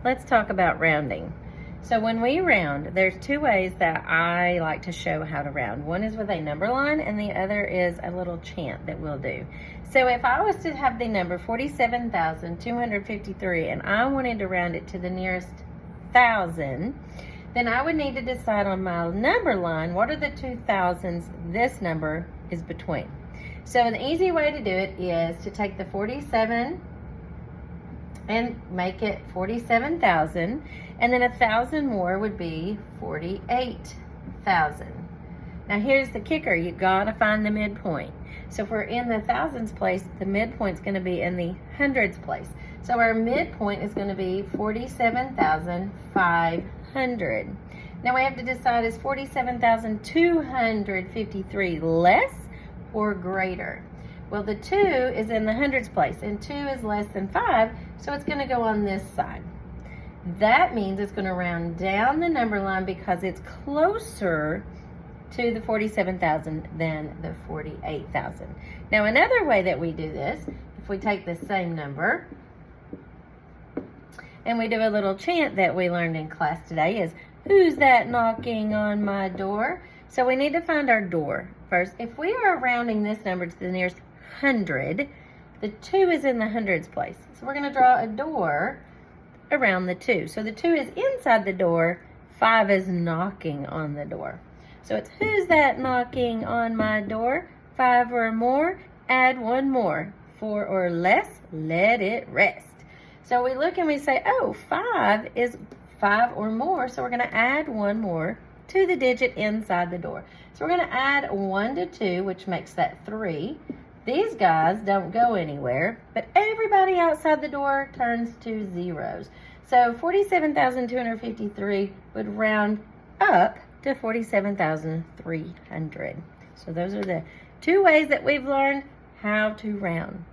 let's talk about rounding. So when we round, there's two ways that I like to show how to round. One is with a number line, and the other is a little chant that we'll do. So if I was to have the number 47,253 and I wanted to round it to the nearest thousand, then I would need to decide on my number line, what are the two thousands this number is between. So an easy way to do it is to take the 47 and make it 47,000, and then 1,000 more would be 48,000. Now here's the kicker, you gotta find the midpoint. So if we're in the thousands place, the midpoint's gonna be in the hundreds place. So our midpoint is gonna be 47,500. Now we have to decide, is 47,253 less or greater? Well, the 2 is in the hundreds place, and 2 is less than 5, so it's going to go on this side. That means it's going to round down the number line because it's closer to the 47,000 than the 48,000. Now, another way that we do this, if we take the same number and we do a little chant that we learned in class today, is, who's that knocking on my door? So we need to find our door first. If we are rounding this number to the nearest 100, the 2 is in the hundreds place. So we're going to draw a door around the 2. So the 2 is inside the door, 5 is knocking on the door. So it's, who's that knocking on my door? 5 or more, add 1 more. 4 or less, let it rest. So we look and we say, oh, 5 is 5 or more, so we're going to add 1 more to the digit inside the door. So we're going to add 1 to 2, which makes that 3. These guys don't go anywhere, but everybody outside the door turns to zeros. So 47,253 would round up to 47,300. So those are the two ways that we've learned how to round.